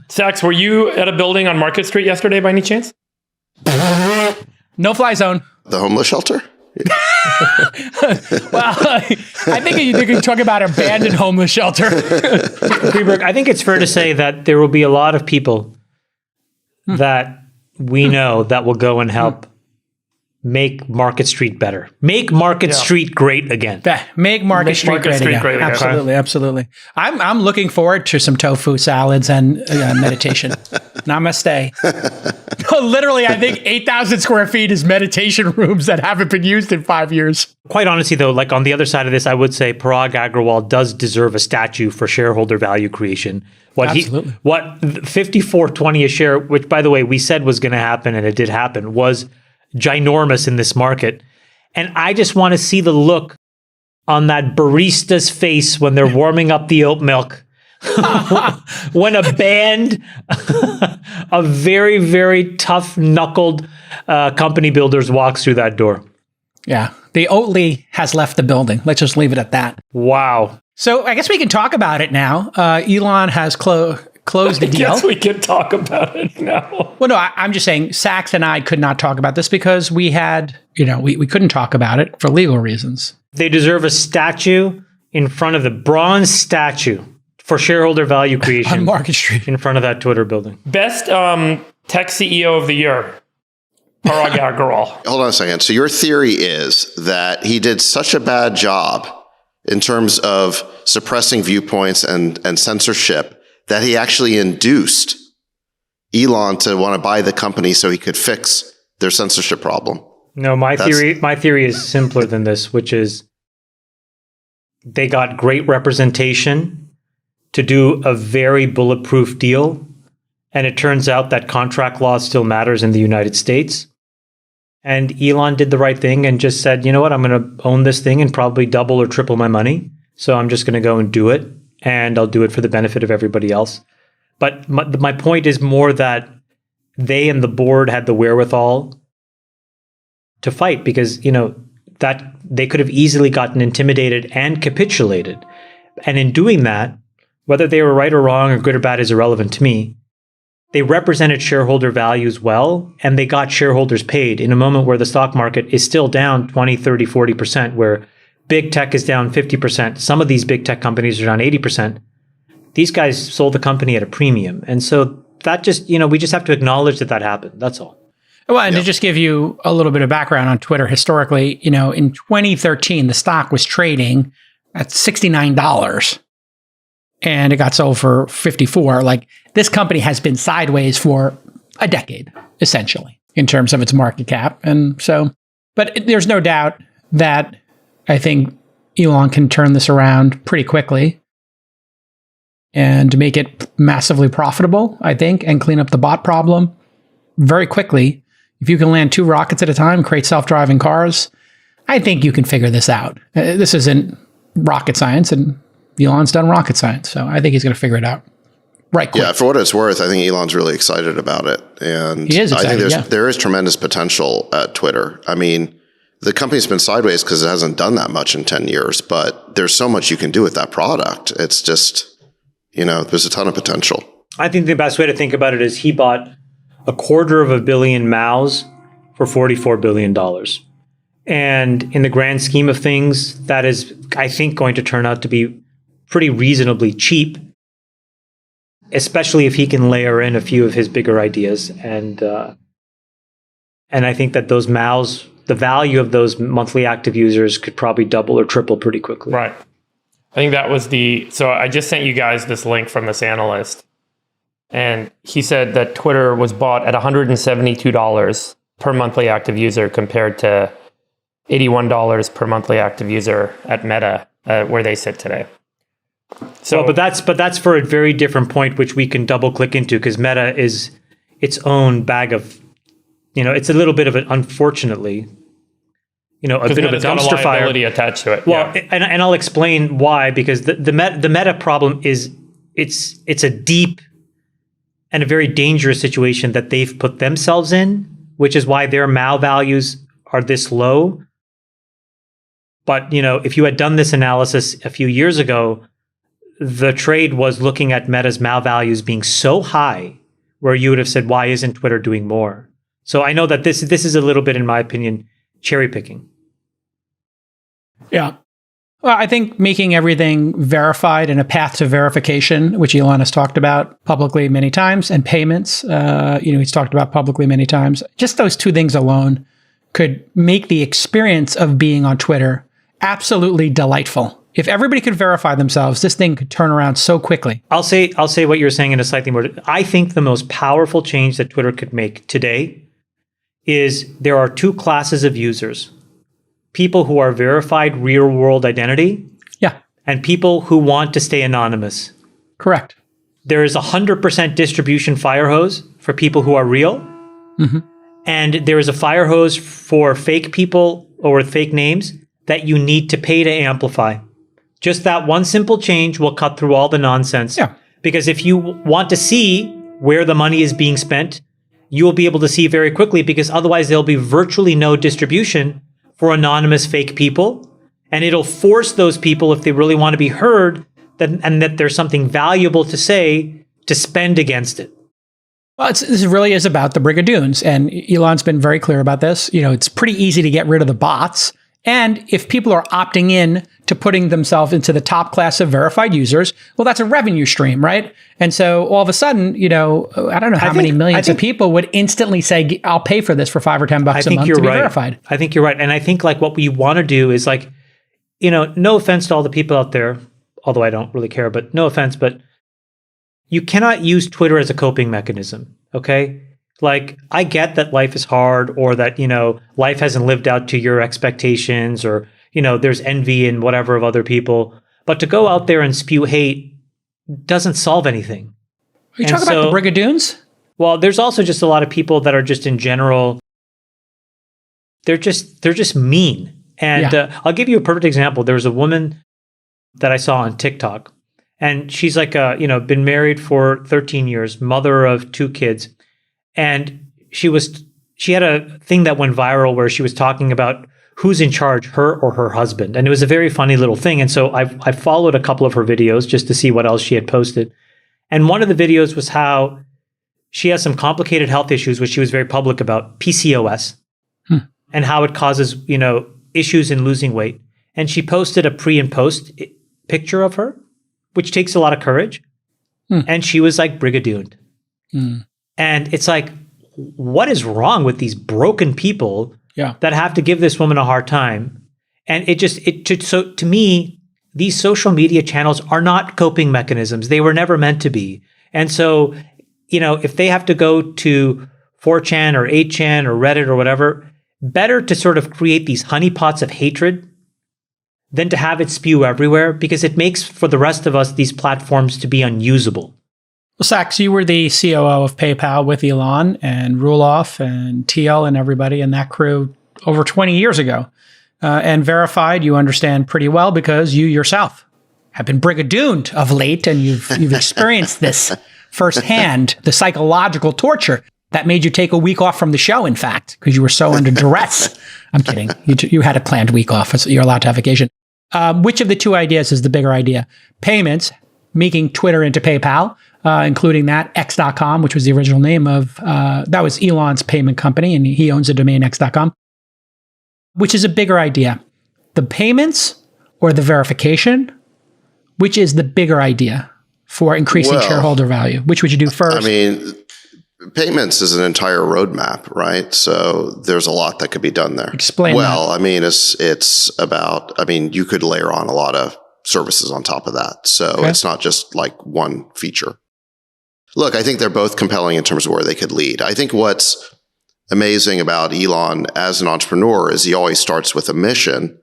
Sacks, were you at a building on Market Street yesterday by any chance? No fly zone. The homeless shelter? Well, I think you can talk about abandoned homeless shelter. Friedberg, I think it's fair to say that there will be a lot of people that we know that will go and help make Market Street better. Make Market Street great again. Make Market Street great again. Absolutely, absolutely. I'm looking forward to some tofu salads and meditation. Namaste. Literally, I think 8,000 square feet is meditation rooms that haven't been used in 5 years. Quite honestly, though, like on the other side of this, I would say Parag Agrawal does deserve a statue for shareholder value creation. What 54.20 a share, which by the way we said was going to happen and it did happen, was ginormous in this market. And I just want to see the look on that barista's face when they're warming up the oat milk. When a band of very, very tough-knuckled company builders walks through that door. Yeah. The Oatly has left the building. Let's just leave it at that. Wow. So I guess we can talk about it now. Elon has closed the deal. I guess we can talk about it now. Well, no, I'm just saying Sacks and I could not talk about this because we had, we couldn't talk about it for legal reasons. They deserve a statue in front of the bronze statue for shareholder value creation on Market Street in front of that Twitter building. Best tech CEO of the year, Parag Agrawal. Hold on a second. So your theory is that he did such a bad job in terms of suppressing viewpoints and censorship that he actually induced Elon to want to buy the company so he could fix their censorship problem. No, my theory is simpler than this, which is they got great representation to do a very bulletproof deal. And it turns out that contract law still matters in the United States. And Elon did the right thing and just said, you know what, I'm going to own this thing and probably double or triple my money. So I'm just going to go and do it. And I'll do it for the benefit of everybody else. But my point is more that they and the board had the wherewithal to fight because, that they could have easily gotten intimidated and capitulated. And in doing that, whether they were right or wrong or good or bad is irrelevant to me, they represented shareholder values well, and they got shareholders paid in a moment where the stock market is still down 20, 30, 40%, where big tech is down 50%. Some of these big tech companies are down 80%. These guys sold the company at a premium. And so that just, we just have to acknowledge that happened. That's all. Well, and to just give you a little bit of background on Twitter, historically, in 2013, the stock was trading at $69 and it got sold for $54. Like, this company has been sideways for a decade, essentially, in terms of its market cap. And so, but there's no doubt that I think Elon can turn this around pretty quickly and make it massively profitable, I think, and clean up the bot problem very quickly. If you can land 2 rockets at a time, create self-driving cars, I think you can figure this out. This isn't rocket science, and Elon's done rocket science, so I think he's going to figure it out right quick. Yeah, for what it's worth, I think Elon's really excited about it. And he is excited, I think there is tremendous potential at Twitter. I mean, the company's been sideways because it hasn't done that much in 10 years, but there's so much you can do with that product. It's just, there's a ton of potential. I think the best way to think about it is he bought 250 million MAUs for $44 billion. And in the grand scheme of things, that is, I think, going to turn out to be pretty reasonably cheap, especially if he can layer in a few of his bigger ideas. And I think that those MAUs, the value of those monthly active users could probably double or triple pretty quickly. Right. I think that was so I just sent you guys this link from this analyst. And he said that Twitter was bought at $172 per monthly active user compared to $81 per monthly active user at Meta, where they sit today. So, but that's for a very different point, which we can double click into, because Meta is its own bag of, it's a little bit of an, unfortunately, a bit of a dumpster fire attached to it. Well, yeah. and I'll explain why, because the Meta problem is it's a deep and a very dangerous situation that they've put themselves in, which is why their MAU values are this low. But, if you had done this analysis a few years ago, the trade was looking at Meta's MAU values being so high where you would have said, why isn't Twitter doing more? So I know that this is a little bit, in my opinion, cherry picking. Yeah. Well, I think making everything verified and a path to verification, which Elon has talked about publicly many times, and payments, he's talked about publicly many times. Just those two things alone could make the experience of being on Twitter absolutely delightful. If everybody could verify themselves, this thing could turn around so quickly. I'll say what you're saying in a slightly more. I think the most powerful change that Twitter could make today is there are two classes of users. People who are verified real world identity. Yeah. And people who want to stay anonymous. Correct. There is 100% distribution fire hose for people who are real. Mm-hmm. And there is a fire hose for fake people or fake names that you need to pay to amplify. Just that one simple change will cut through all the nonsense. Yeah. Because if you want to see where the money is being spent, you will be able to see very quickly, because otherwise there'll be virtually no distribution for anonymous fake people. And it'll force those people, if they really want to be heard, and that there's something valuable to say, to spend against it. Well, this really is about the Brigadoons. And Elon's been very clear about this. It's pretty easy to get rid of the bots. And if people are opting in to putting themselves into the top class of verified users, well, that's a revenue stream, right? And so all of a sudden, I don't know how many millions of people would instantly say, I'll pay for this for $5 or $10 a month to be verified. I think you're right. And I think what we want to do is no offense to all the people out there, although I don't really care, but no offense, but you cannot use Twitter as a coping mechanism, okay? I get that life is hard, or that, life hasn't lived out to your expectations, or, there's envy and whatever of other people. But to go out there and spew hate doesn't solve anything. Are you talking about the Brigadoons? Well, there's also just a lot of people that are just in general, they're just mean. And I'll give you a perfect example. There was a woman that I saw on TikTok, and she's been married for 13 years, mother of 2 kids. And she had a thing that went viral where she was talking about who's in charge, her or her husband. And it was a very funny little thing. And so I followed a couple of her videos just to see what else she had posted. And one of the videos was how she has some complicated health issues, which she was very public about, PCOS, and how it causes, issues in losing weight. And she posted a pre and post picture of her, which takes a lot of courage. And she was brigadooned. And it's what is wrong with these broken people that have to give this woman a hard time? And so to me, these social media channels are not coping mechanisms. They were never meant to be. And so, if they have to go to 4chan or 8chan or Reddit or whatever, better to sort of create these honeypots of hatred than to have it spew everywhere, because it makes for the rest of us these platforms to be unusable. Well, Sacks, you were the COO of PayPal with Elon and Roelof and TL and everybody in that crew over 20 years ago. And verified, you understand pretty well, because you yourself have been brigadooned of late, and you've experienced this firsthand, the psychological torture that made you take a week off from the show, in fact, because you were so under duress. I'm kidding. You had a planned week off. So you're allowed to have vacation. Which of the two ideas is the bigger idea? Payments, making Twitter into PayPal, including that, X.com, which was the original name of, that was Elon's payment company, and he owns the domain X.com. Which is a bigger idea? The payments or the verification? Which is the bigger idea for increasing shareholder value? Which would you do first? Payments is an entire roadmap, right? So there's a lot that could be done there. Explain that. It's about, you could layer on a lot of services on top of that. So It's not just one feature. Look, I think they're both compelling in terms of where they could lead. I think what's amazing about Elon as an entrepreneur is he always starts with a mission,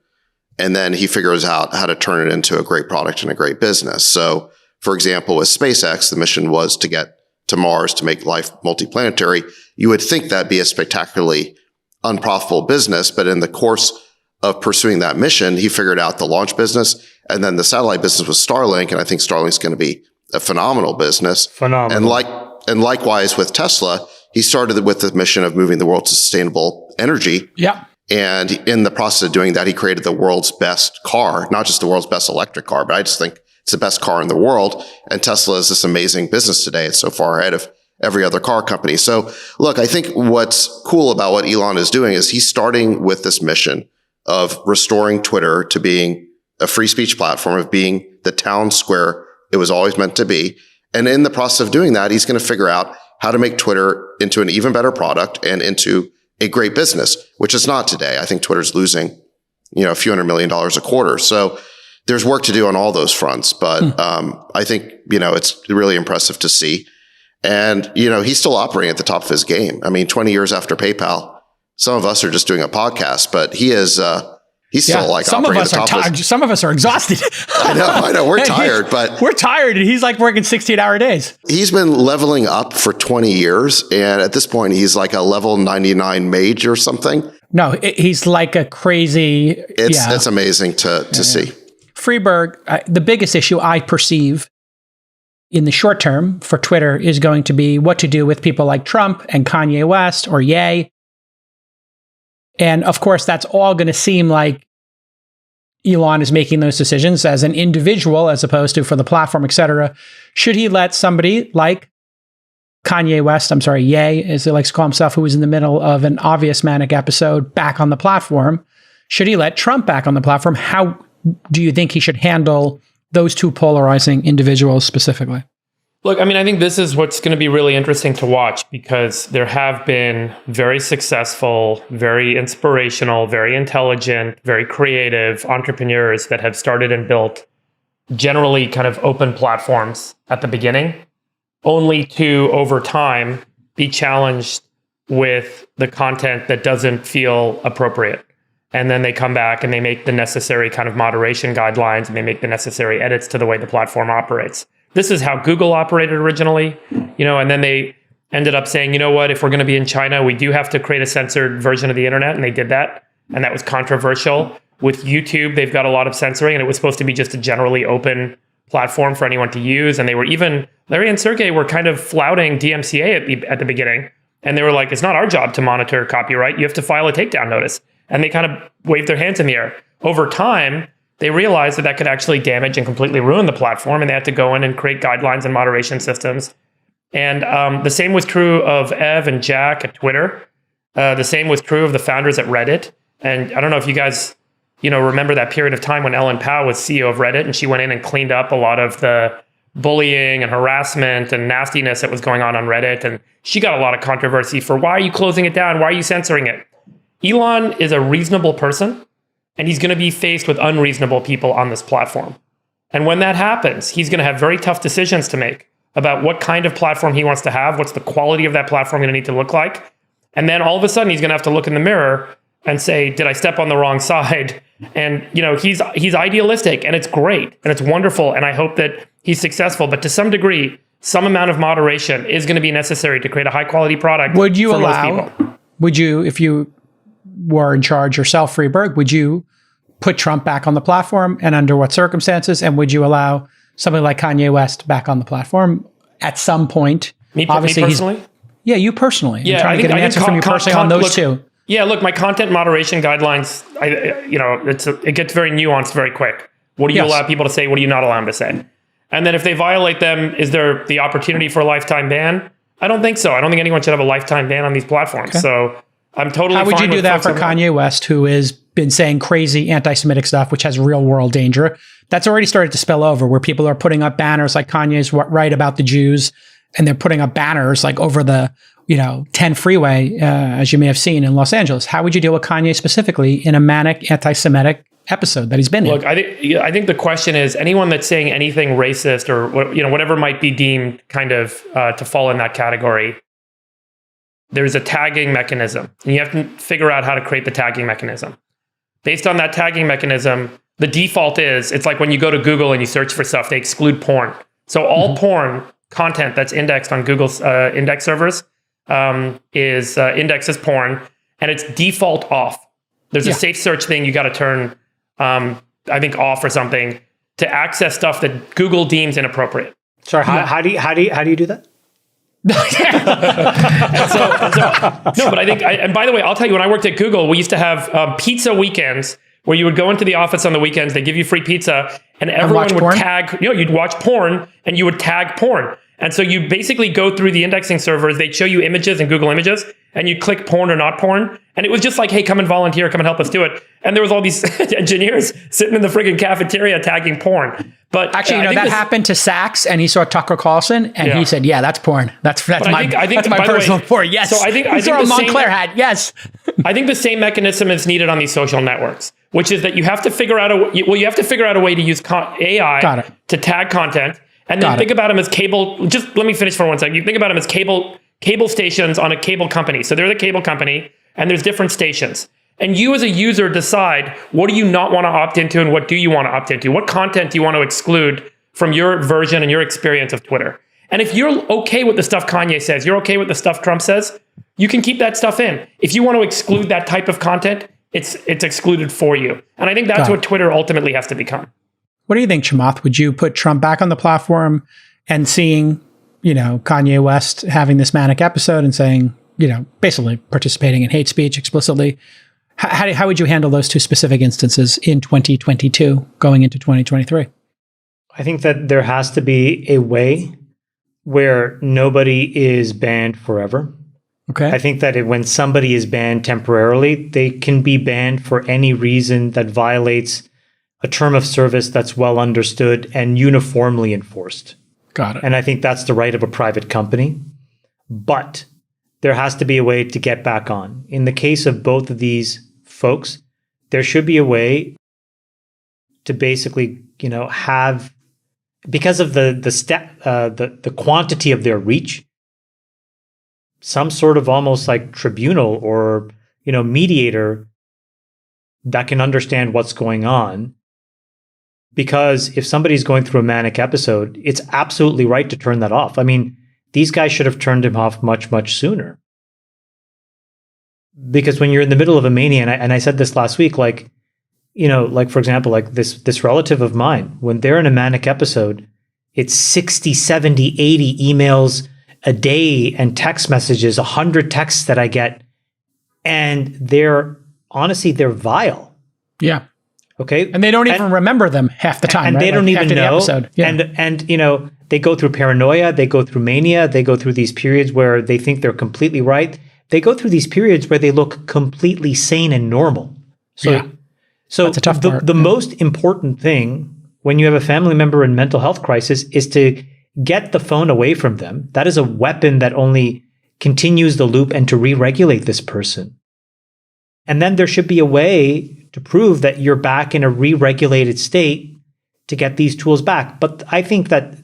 and then he figures out how to turn it into a great product and a great business. So, for example, with SpaceX, the mission was to get to Mars to make life multiplanetary. You would think that'd be a spectacularly unprofitable business, but in the course of pursuing that mission, he figured out the launch business, and then the satellite business was Starlink, and I think Starlink's going to be a phenomenal business. And likewise with Tesla, he started with the mission of moving the world to sustainable energy. Yeah. And in the process of doing that, he created the world's best car, not just the world's best electric car, but I just think It's the best car in the world. And Tesla is this amazing business today. It's so far ahead of every other car company. So look, I think what's cool about what Elon is doing is he's starting with this mission of restoring Twitter to being a free speech platform, of being the town square it was always meant to be. And in the process of doing that, he's going to figure out how to make Twitter into an even better product and into a great business, which is not today. I think Twitter's losing, a few $100 million a quarter. So there's work to do on all those fronts. But I think, it's really impressive to see. And, he's still operating at the top of his game. I mean, 20 years after PayPal, some of us are just doing a podcast, but he is, he's still like some of operating us at the are top of tired. Some of us are exhausted. I know. We're tired, but we're tired. And he's like working 16-hour days. He's been leveling up for 20 years. And at this point, he's like a level 99 mage or something. No, he's like a crazy. It's amazing to see. Friedberg, the biggest issue I perceive in the short term for Twitter is going to be what to do with people like Trump and Kanye West or Ye. And of course, that's all going to seem like Elon is making those decisions as an individual as opposed to for the platform, et cetera. Should he let somebody like Kanye West, Ye, as he likes to call himself, who was in the middle of an obvious manic episode, back on the platform? Should he let Trump back on the platform? How do you think he should handle those two polarizing individuals specifically? Look, I think this is what's going to be really interesting to watch, because there have been very successful, very inspirational, very intelligent, very creative entrepreneurs that have started and built generally kind of open platforms at the beginning, only to, over time, be challenged with the content that doesn't feel appropriate. And then they come back and they make the necessary kind of moderation guidelines, and they make the necessary edits to the way the platform operates. This is how Google operated originally, and then they ended up saying, if we're going to be in China, we do have to create a censored version of the internet. And they did that. And that was controversial. With YouTube, they've got a lot of censoring, and it was supposed to be just a generally open platform for anyone to use. And they were even, Larry and Sergey were kind of flouting DMCA at the beginning. And they were like, it's not our job to monitor copyright. You have to file a takedown notice. And they kind of waved their hands in the air. Over time, they realized that could actually damage and completely ruin the platform, and they had to go in and create guidelines and moderation systems. And the same was true of Ev and Jack at Twitter. The same was true of the founders at Reddit. And I don't know if you guys, remember that period of time when Ellen Pao was CEO of Reddit, and she went in and cleaned up a lot of the bullying and harassment and nastiness that was going on Reddit. And she got a lot of controversy for, why are you closing it down? Why are you censoring it? Elon is a reasonable person, and he's going to be faced with unreasonable people on this platform. And when that happens, he's going to have very tough decisions to make about what kind of platform he wants to have, what's the quality of that platform going to need to look like. And then all of a sudden, he's going to have to look in the mirror and say, did I step on the wrong side? And, he's idealistic, and it's great, and it's wonderful, and I hope that he's successful. But to some degree, some amount of moderation is going to be necessary to create a high-quality product. Would you for allow, most people. Would you, if you were in charge yourself, Friedberg, would you put Trump back on the platform, and under what circumstances? And would you allow somebody like Kanye West back on the platform at some point? Me personally? You personally. Yeah, I'm trying to get an answer from you personally on those two. Yeah, look, my content moderation guidelines, it gets very nuanced very quick. What do you allow people to say? What do you not allow them to say? And then if they violate them, is there the opportunity for a lifetime ban? I don't think so. I don't think anyone should have a lifetime ban on these platforms. Okay. So I'm totally fine. How would you do that for Kanye West, who has been saying crazy anti-Semitic stuff, which has real world danger? That's already started to spill over, where people are putting up banners like Kanye's right about the Jews, and they're putting up banners like over the 10 freeway, as you may have seen in Los Angeles. How would you deal with Kanye specifically in a manic anti-Semitic episode that he's been in? Look, I think the question is, anyone that's saying anything racist or whatever might be deemed kind of to fall in that category, there's a tagging mechanism, and you have to figure out how to create the tagging mechanism. Based on that tagging mechanism, the default is, it's like when you go to Google and you search for stuff, they exclude porn. So all porn content that's indexed on Google's index servers is indexed as porn, and it's default off. There's a safe search thing you got to turn, I think, off or something to access stuff that Google deems inappropriate. Sorry, how do you do that? No, but I think, and by the way, I'll tell you, when I worked at Google, we used to have pizza weekends where you would go into the office on the weekends, they give you free pizza, and everyone would tag, you'd watch porn and you would tag porn. And so you basically go through the indexing servers, they'd show you images in Google Images, and you click porn or not porn. And it was just like, hey, come and volunteer, come and help us do it. And there was all these engineers sitting in the friggin' cafeteria tagging porn. But actually, that happened to Sacks, and he saw Tucker Carlson, and he said, "Yeah, that's porn. That's my personal porn." Yes. So I think the Montclair hat. Yes. I think the same mechanism is needed on these social networks, which is that you have to figure out a way to use AI to tag content, and then think about them as cable. Just let me finish for 1 second. You think about them as cable stations on a cable company. So they're the cable company, and there's different stations. And you as a user decide, what do you not want to opt into and what do you want to opt into? What content do you want to exclude from your version and your experience of Twitter? And if you're okay with the stuff Kanye says, you're okay with the stuff Trump says, you can keep that stuff in. If you want to exclude that type of content, it's excluded for you. And I think that's what Twitter ultimately has to become. What do you think, Chamath? Would you put Trump back on the platform and seeing, Kanye West having this manic episode and saying, basically participating in hate speech explicitly? How would you handle those two specific instances in 2022 going into 2023? I think that there has to be a way where nobody is banned forever. Okay. I think that when somebody is banned temporarily, they can be banned for any reason that violates a term of service that's well understood and uniformly enforced. Got it. And I think that's the right of a private company. But there has to be a way to get back on. In the case of both of these folks, there should be a way to basically, have, because of the quantity of their reach, some sort of almost like tribunal or, mediator that can understand what's going on. Because if somebody's going through a manic episode, it's absolutely right to turn that off. I mean, these guys should have turned him off much, much sooner. Because when you're in the middle of a mania, and I said this last week, for example, like this relative of mine, when they're in a manic episode, it's 60, 70, 80 emails a day and text messages, 100 texts that I get. And they're vile. Yeah. Okay. And they don't even remember them half the time. And they don't even know. Yeah. And they go through paranoia, they go through mania, they go through these periods where they think they're completely right. They go through these periods where they look completely sane and normal. So that's a tough part. The most important thing when you have a family member in mental health crisis is to get the phone away from them. That is a weapon that only continues the loop and to re-regulate this person. And then there should be a way to prove that you're back in a re-regulated state to get these tools back. But I think that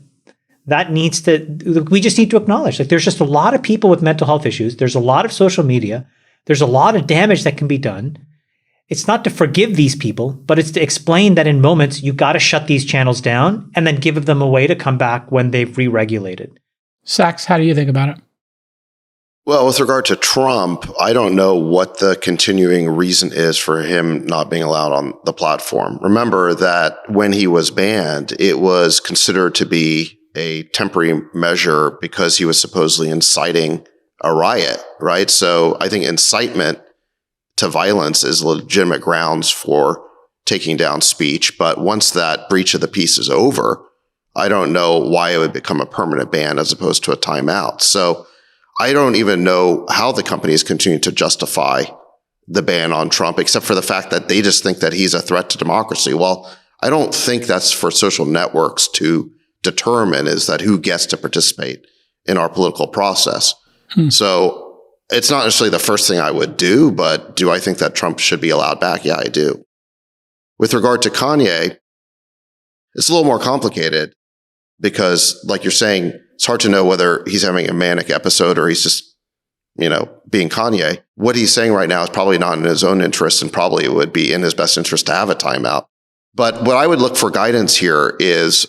we just need to acknowledge, there's just a lot of people with mental health issues. There's a lot of social media. There's a lot of damage that can be done. It's not to forgive these people, but it's to explain that in moments, you got to shut these channels down and then give them a way to come back when they've re-regulated. Sacks, how do you think about it? Well, with regard to Trump, I don't know what the continuing reason is for him not being allowed on the platform. Remember that when he was banned, it was considered to be a temporary measure because he was supposedly inciting a riot, right? So I think incitement to violence is legitimate grounds for taking down speech. But once that breach of the peace is over, I don't know why it would become a permanent ban as opposed to a timeout. So I don't even know how the companies continue to justify the ban on Trump, except for the fact that they just think that he's a threat to democracy. Well, I don't think that's for social networks to determine, is that who gets to participate in our political process. So it's not necessarily the first thing I would do, but do I think that Trump should be allowed back? Yeah, I do. With regard to Kanye, it's a little more complicated because, like you're saying, it's hard to know whether he's having a manic episode or he's just, being Kanye. What he's saying right now is probably not in his own interest, and probably it would be in his best interest to have a timeout. But what I would look for guidance here is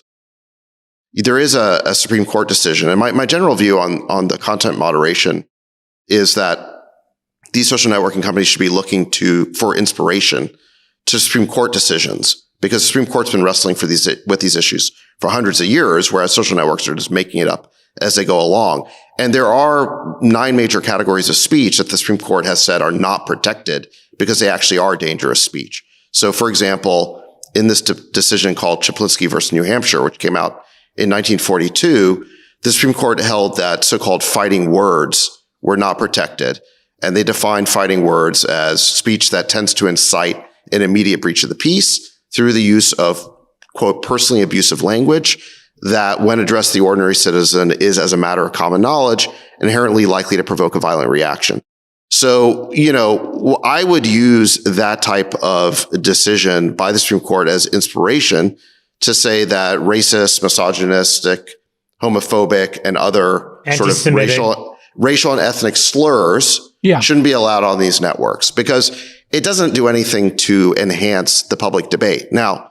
there is a Supreme Court decision. And my general view on the content moderation is that these social networking companies should be looking for inspiration to Supreme Court decisions, because the Supreme Court's been wrestling with these issues for hundreds of years, whereas social networks are just making it up as they go along. And there are 9 major categories of speech that the Supreme Court has said are not protected because they actually are dangerous speech. So, for example, in this decision called Chaplinsky versus New Hampshire, which came out in 1942, the Supreme Court held that so-called fighting words were not protected. And they defined fighting words as speech that tends to incite an immediate breach of the peace through the use of, quote, personally abusive language that, when addressed to the ordinary citizen, is, as a matter of common knowledge, inherently likely to provoke a violent reaction. So, I would use that type of decision by the Supreme Court as inspiration to say that racist, misogynistic, homophobic, and other sort of racial and ethnic slurs shouldn't be allowed on these networks, because it doesn't do anything to enhance the public debate. Now,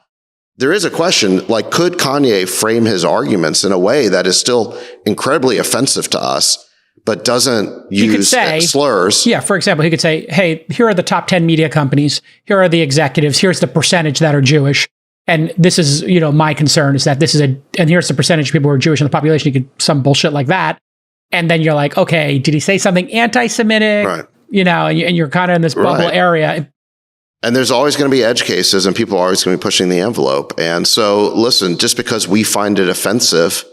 there is a question, like, could Kanye frame his arguments in a way that is still incredibly offensive to us, but doesn't use slurs? Yeah, for example, he could say, hey, here are the top 10 media companies. Here are the executives. Here's the percentage that are Jewish. And this is, my concern is that this is and here's the percentage of people who are Jewish in the population. You could some bullshit like that. And then you're like, okay, did he say something anti-Semitic? Right. And you're kind of in this bubble area. And there's always going to be edge cases, and people are always going to be pushing the envelope. And so, listen, just because we find it offensive,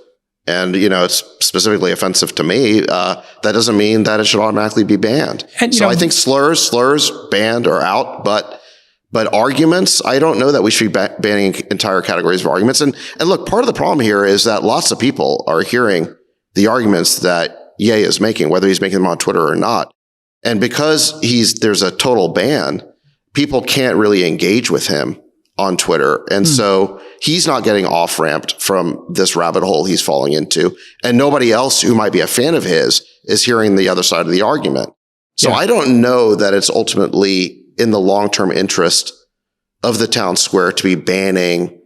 and, it's specifically offensive to me, that doesn't mean that it should automatically be banned. And, I think slurs banned or out, but arguments, I don't know that we should be banning entire categories of arguments. And look, part of the problem here is that lots of people are hearing the arguments that Ye is making, whether he's making them on Twitter or not. And because there's a total ban, people can't really engage with him on Twitter. And so he's not getting off-ramped from this rabbit hole he's falling into. And nobody else who might be a fan of his is hearing the other side of the argument. So I don't know that it's ultimately in the long-term interest of the town square to be banning,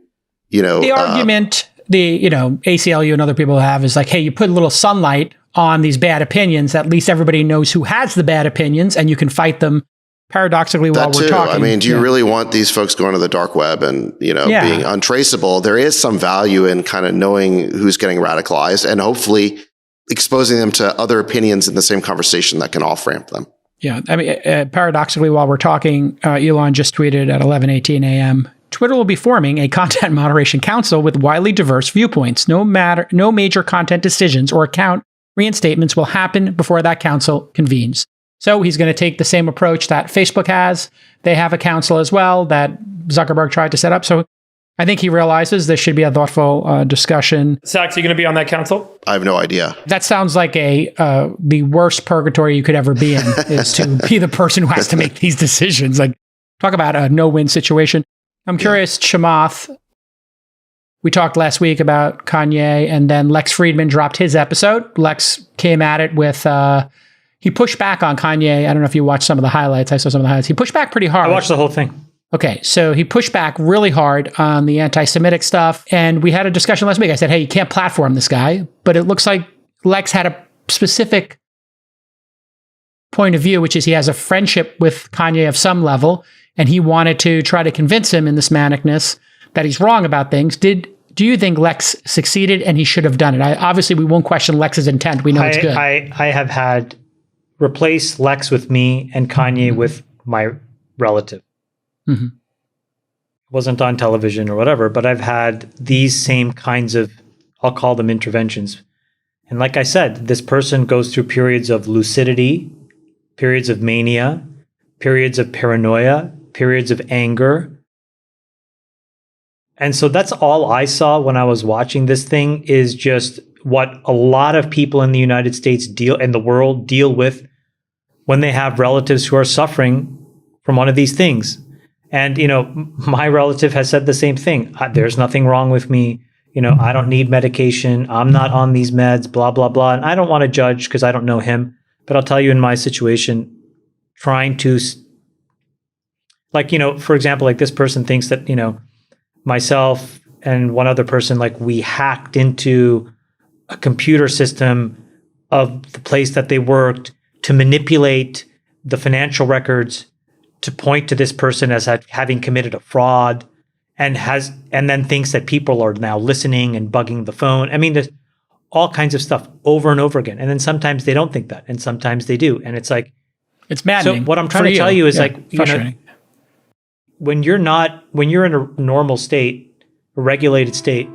the argument, ACLU and other people have is like, hey, you put a little sunlight on these bad opinions. At least everybody knows who has the bad opinions, and you can fight them paradoxically while we're talking. I mean, do you really want these folks going to the dark web and, being untraceable? There is some value in kind of knowing who's getting radicalized and hopefully exposing them to other opinions in the same conversation that can off-ramp them. Yeah. I mean, paradoxically, while we're talking, Elon just tweeted at 11:18 a.m., Twitter will be forming a content moderation council with widely diverse viewpoints. No major content decisions or account reinstatements will happen before that council convenes. So he's going to take the same approach that Facebook has. They have a council as well that Zuckerberg tried to set up. So I think he realizes there should be a thoughtful discussion. Sacks, are you going to be on that council? I have no idea. That sounds like the worst purgatory you could ever be in, is to be the person who has to make these decisions. Like, talk about a no-win situation. I'm curious, Chamath, we talked last week about Kanye, and then Lex Friedman dropped his episode. Lex came at it with... he pushed back on Kanye. I don't know if you watched some of the highlights. I saw some of the highlights. He pushed back pretty hard. I watched the whole thing. Okay, so he pushed back really hard on the anti-Semitic stuff. And we had a discussion last week. I said, hey, you can't platform this guy. But it looks like Lex had a specific point of view, which is he has a friendship with Kanye of some level. And he wanted to try to convince him in this manicness that he's wrong about things. Do you think Lex succeeded and he should have done it? Obviously, we won't question Lex's intent. We know it's good. I have had... replace Lex with me and Kanye with my relative. Wasn't on television or whatever, but I've had these same kinds of, I'll call them interventions. And like I said, this person goes through periods of lucidity, periods of mania, periods of paranoia, periods of anger. And so that's all I saw when I was watching this thing, is just what a lot of people in the United States and the world deal with when they have relatives who are suffering from one of these things. And, my relative has said the same thing. There's nothing wrong with me. I don't need medication. I'm not on these meds, blah, blah, blah. And I don't want to judge because I don't know him. But I'll tell you, in my situation, trying to, for example, this person thinks that, myself and one other person, we hacked into a computer system of the place that they worked to manipulate the financial records to point to this person as having committed a fraud, and then thinks that people are now listening and bugging the phone. I mean, there's all kinds of stuff over and over again. And then sometimes they don't think that, and sometimes they do. And it's like, it's maddening. So what I'm trying to tell you is when you're in a normal state, a regulated state,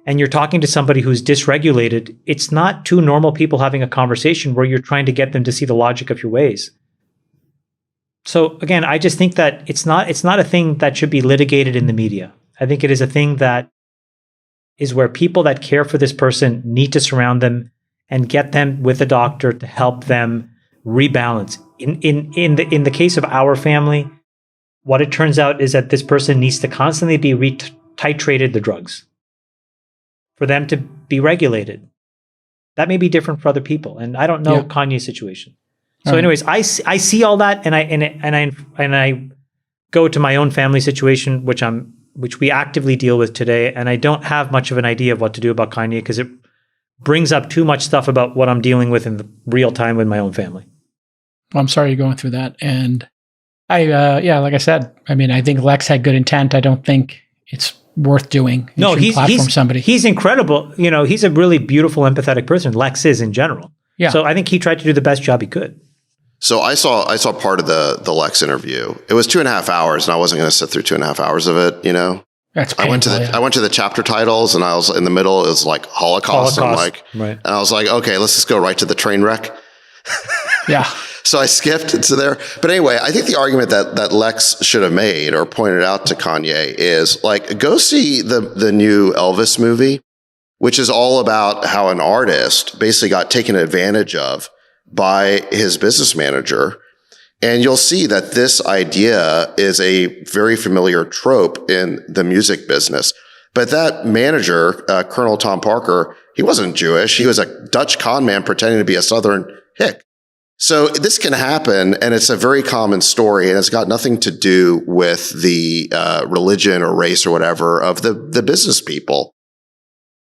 and you're talking to somebody who's dysregulated, it's not two normal people having a conversation where you're trying to get them to see the logic of your ways. So again, I just think that it's not a thing that should be litigated in the media. I think it is a thing that is where people that care for this person need to surround them and get them with a doctor to help them rebalance. In the case of our family, what it turns out is that this person needs to constantly be titrated the drugs for them to be regulated. That may be different for other people, and I don't know Kanye's situation. So, anyways, I see all that, and I go to my own family situation, which we actively deal with today, and I don't have much of an idea of what to do about Kanye because it brings up too much stuff about what I'm dealing with in the real time with my own family. Well, I'm sorry you're going through that, and like I said, I mean, I think Lex had good intent. I don't think it's worth doing. He's incredible. You know, he's a really beautiful, empathetic person. Lex is in general. Yeah. So I think he tried to do the best job he could. So I saw part of the Lex interview. It was 2.5 hours, and I wasn't going to sit through 2.5 hours of it. You know, that's painful, I went to the chapter titles, and I was in the middle. It was like Holocaust. And and I was like, okay, let's just go right to the train wreck. Yeah. So I skipped to there. But anyway, I think the argument that Lex should have made or pointed out to Kanye is like, go see the new Elvis movie, which is all about how an artist basically got taken advantage of by his business manager. And you'll see that this idea is a very familiar trope in the music business. But that manager, Colonel Tom Parker, he wasn't Jewish. He was a Dutch con man pretending to be a Southern hick. So this can happen, and it's a very common story, and it's got nothing to do with the religion or race or whatever of the business people.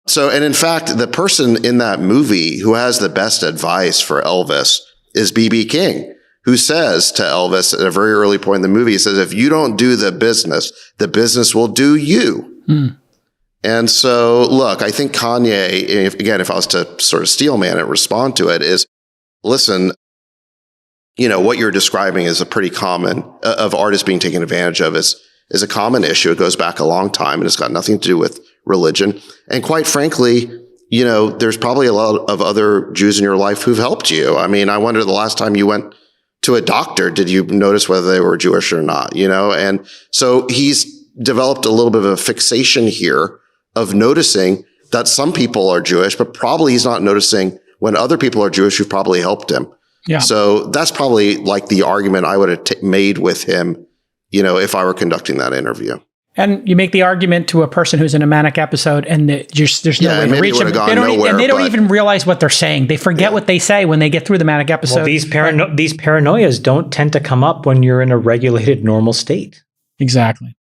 So, and in fact, the person in that movie who has the best advice for Elvis is B.B. King, who says to Elvis at a very early point in the movie, he says, if you don't do the business will do you. Mm. And so, look, I think Kanye, if I was to sort of steel man it, respond to it, is, listen, you know, what you're describing is a pretty common, of artists being taken advantage of is a common issue. It goes back a long time, and it's got nothing to do with religion. And quite frankly, you know, there's probably a lot of other Jews in your life who've helped you. I mean, I wonder the last time you went to a doctor, did you notice whether they were Jewish or not, you know? And so he's developed a little bit of a fixation here of noticing that some people are Jewish, but probably he's not noticing when other people are Jewish who've probably helped him. Yeah. So that's probably like the argument I would have made with him, you know, if I were conducting that interview. And you make the argument to a person who's in a manic episode, and there's no way to reach them. They don't even realize what they're saying. They forget what they say when they get through the manic episode. Well, these paranoias don't tend to come up when you're in a regulated normal state. Exactly.